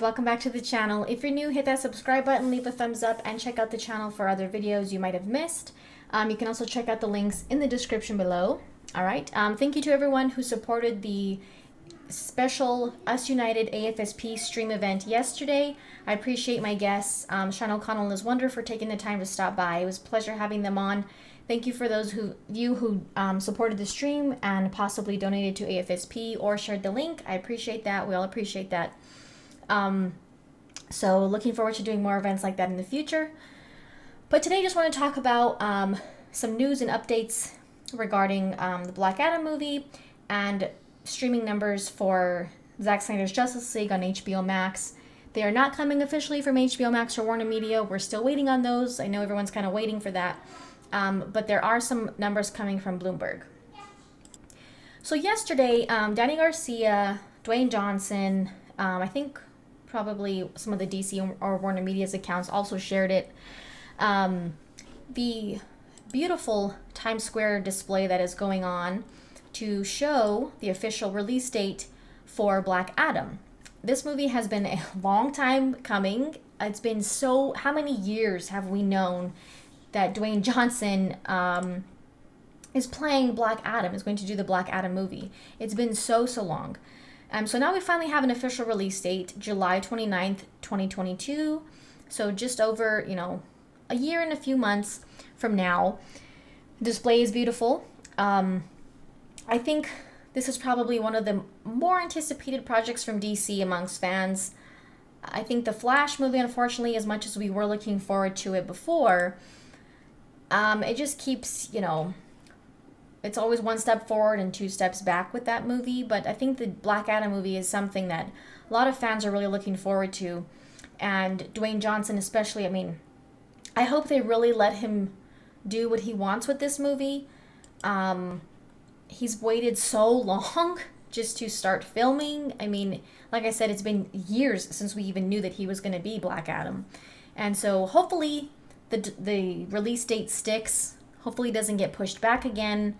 welcome back to the channel. If you're new, hit that subscribe button, leave a thumbs up, and check out the channel for other videos you might have missed. You can also check out the links in the description below. All right, thank you to everyone who supported the special Us United AFSP stream event yesterday. I appreciate my guests, Sean O'Connell and Liz Wonder, for taking the time to stop by. It was a pleasure having them on. Thank you for those who supported the stream and possibly donated to AFSP or shared the link. I appreciate that. We all appreciate that. So looking forward to doing more events like that in the future. But today I just want to talk about some news and updates regarding the Black Adam movie and streaming numbers for Zack Snyder's Justice League on HBO Max. They are not coming officially from HBO Max or Warner Media. We're still waiting on those. I know everyone's kind of waiting for that. But there are some numbers coming from Bloomberg. So yesterday, Danny Garcia, Dwayne Johnson, I think probably some of the DC or Warner Media's accounts also shared it. The beautiful Times Square display that is going on to show the official release date for Black Adam. This movie has been a long time coming. It's been how many years have we known that Dwayne Johnson is playing Black Adam, is going to do the Black Adam movie. It's been so long. So now we finally have an official release date, July 29th, 2022. So just over, a year and a few months from now. The display is beautiful. I think this is probably one of the more anticipated projects from DC amongst fans. I think the Flash movie, unfortunately, as much as we were looking forward to it before, it just keeps, it's always one step forward and two steps back with that movie. But I think the Black Adam movie is something that a lot of fans are really looking forward to. And Dwayne Johnson especially, I hope they really let him do what he wants with this movie. He's waited so long just to start filming. Like I said, it's been years since we even knew that he was going to be Black Adam. And so hopefully the release date sticks. Hopefully it doesn't get pushed back again.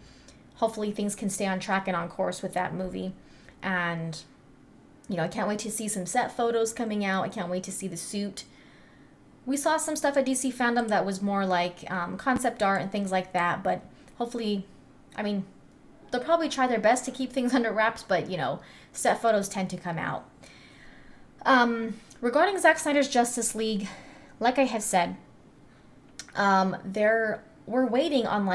Hopefully things can stay on track and on course with that movie. And, I can't wait to see some set photos coming out. I can't wait to see the suit. We saw some stuff at DC Fandom that was more like concept art and things like that. But hopefully, they'll probably try their best to keep things under wraps. But, set photos tend to come out. Regarding Zack Snyder's Justice League, like I have said, we're waiting on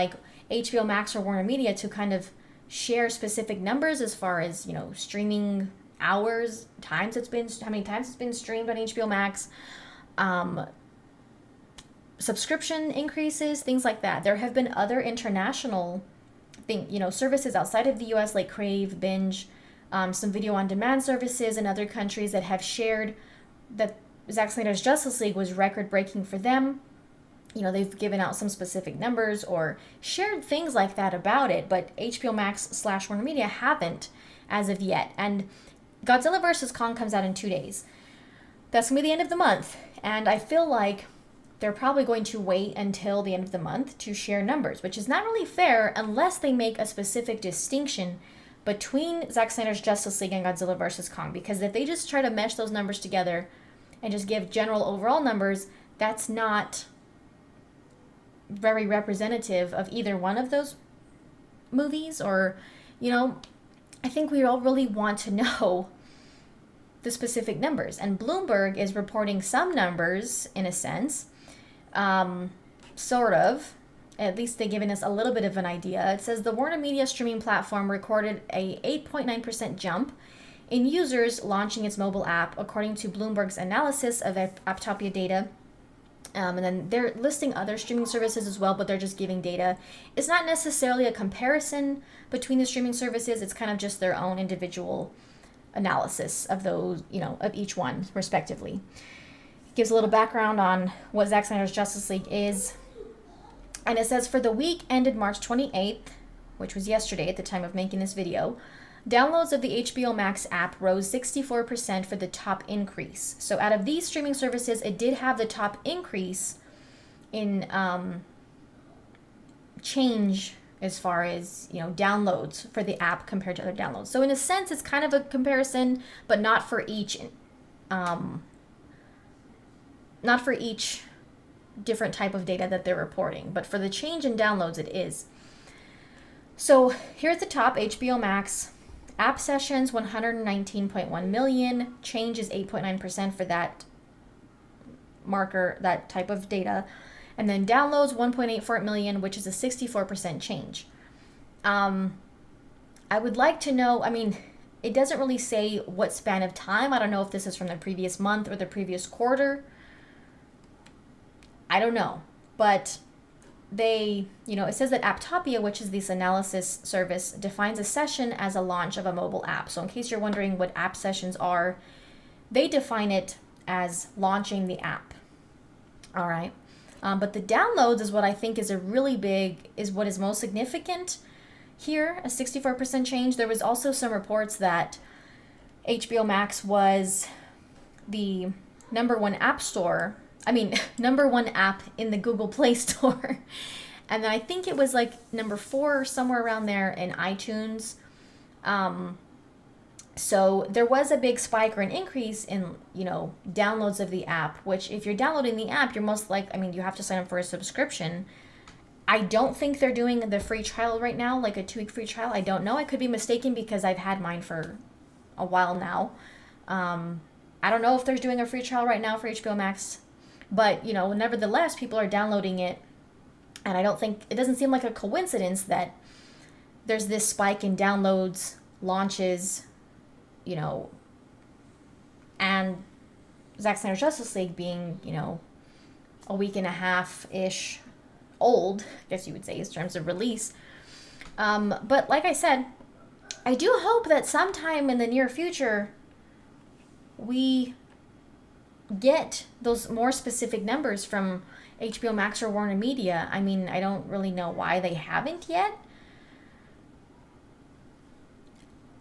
HBO Max or Warner Media to kind of share specific numbers as far as, streaming hours, how many times it's been streamed on HBO Max, subscription increases, things like that. There have been other international services outside of the US like Crave, Binge, some video on demand services in other countries that have shared that Zack Snyder's Justice League was record breaking for them. They've given out some specific numbers or shared things like that about it, but HBO Max / Warner Media haven't as of yet. And Godzilla vs. Kong comes out in 2 days. That's going to be the end of the month. And I feel like they're probably going to wait until the end of the month to share numbers, which is not really fair unless they make a specific distinction between Zack Snyder's Justice League and Godzilla vs. Kong. Because if they just try to mesh those numbers together and just give general overall numbers, that's not very representative of either one of those movies. Or, I think we all really want to know the specific numbers. And Bloomberg is reporting some numbers, in a sense, sort of. At least they've given us a little bit of an idea. It says the Warner Media streaming platform recorded a 8.9% jump in users launching its mobile app, according to Bloomberg's analysis of Apptopia data. And then they're listing other streaming services as well, but they're just giving data. It's not necessarily a comparison between the streaming services. It's kind of just their own individual analysis of those, of each one respectively. It gives a little background on what Zack Snyder's Justice League is. And it says for the week ended March 28th, which was yesterday at the time of making this video, downloads of the HBO Max app rose 64% for the top increase. So out of these streaming services, it did have the top increase in change as far as, downloads for the app compared to other downloads. So in a sense, it's kind of a comparison, but not for each Not for each different type of data that they're reporting, but for the change in downloads, it is. So here at the top, HBO Max app sessions 119.1 million, change is 8.9% for that marker, that type of data, and then downloads 1.84 million, which is a 64% change. I would like to know, I mean, it doesn't really say what span of time. I don't know if this is from the previous month or the previous quarter. I don't know, but it says that Apptopia, which is this analysis service, defines a session as a launch of a mobile app. So in case you're wondering what app sessions are, they define it as launching the app. All right. But the downloads is what I think is what is most significant here, a 64% change. There was also some reports that HBO Max was the number one app in the Google Play Store. And then I think it was like number 4 or somewhere around there in iTunes. So there was a big spike or an increase in, downloads of the app, which if you're downloading the app, you're most you have to sign up for a subscription. I don't think they're doing the free trial right now, like a 2-week free trial. I don't know. I could be mistaken because I've had mine for a while now. I don't know if they're doing a free trial right now for HBO Max. But, nevertheless, people are downloading it. And it doesn't seem like a coincidence that there's this spike in downloads, launches, and Zack Snyder's Justice League being, a week and a half-ish old, I guess you would say, in terms of release. But like I said, I do hope that sometime in the near future, we get those more specific numbers from HBO Max or Warner Media. I mean, I don't really know why they haven't yet.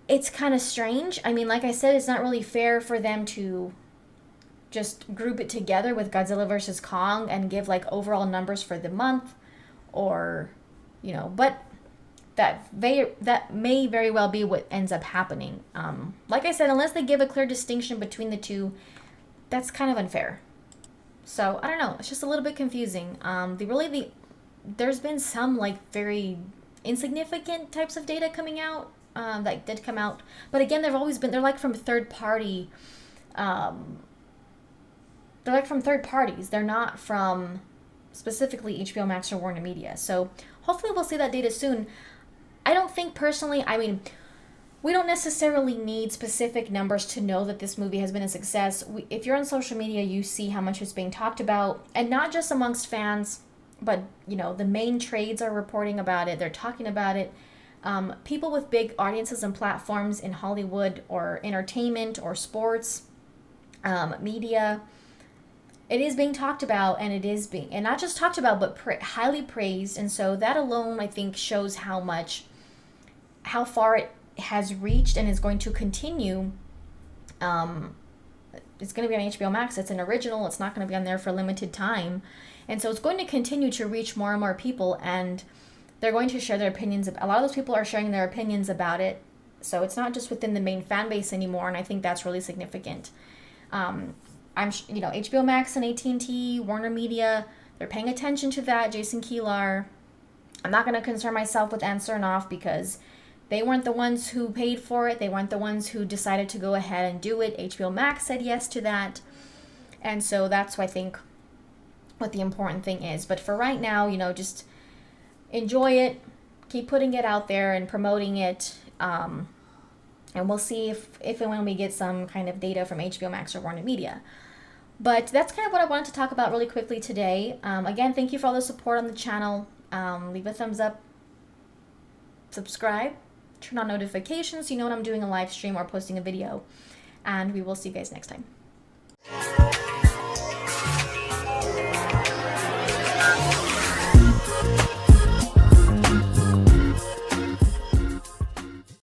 It's kind of strange. I mean, like I said, it's not really fair for them to just group it together with Godzilla vs. Kong and give like overall numbers for the month, or, but that may very well be what ends up happening. Like I said, unless they give a clear distinction between the two, that's kind of unfair. So I don't know. It's just a little bit confusing. There's been some like very insignificant types of data coming out that did come out, but again, they're like from third party. They're like from third parties. They're not from specifically HBO Max or Warner Media. So hopefully we'll see that data soon. I don't think personally. I mean, we don't necessarily need specific numbers to know that this movie has been a success. If you're on social media, you see how much it's being talked about, and not just amongst fans, but the main trades are reporting about it. They're talking about it. People with big audiences and platforms in Hollywood or entertainment or sports, media, it is being talked about, and and not just talked about, but highly praised. And so that alone, I think, shows how far it has reached and is going to continue. It's going to be on HBO Max. It's an original. It's not going to be on there for a limited time. And so it's going to continue to reach more and more people, and they're going to share their opinions. A lot of those people are sharing their opinions about it. So it's not just within the main fan base anymore, and I think that's really significant. HBO Max and AT&T, Warner Media, they're paying attention to that. Jason Kilar. I'm not going to concern myself with Ant Cernoff because they weren't the ones who paid for it. They weren't the ones who decided to go ahead and do it. HBO Max said yes to that. And so that's, I think, what the important thing is. But for right now, just enjoy it. Keep putting it out there and promoting it. And we'll see if and when we get some kind of data from HBO Max or Warner Media. But that's kind of what I wanted to talk about really quickly today. Again, thank you for all the support on the channel. Leave a thumbs up. Subscribe. Turn on notifications so you know when I'm doing a live stream or posting a video. And we will see you guys next time.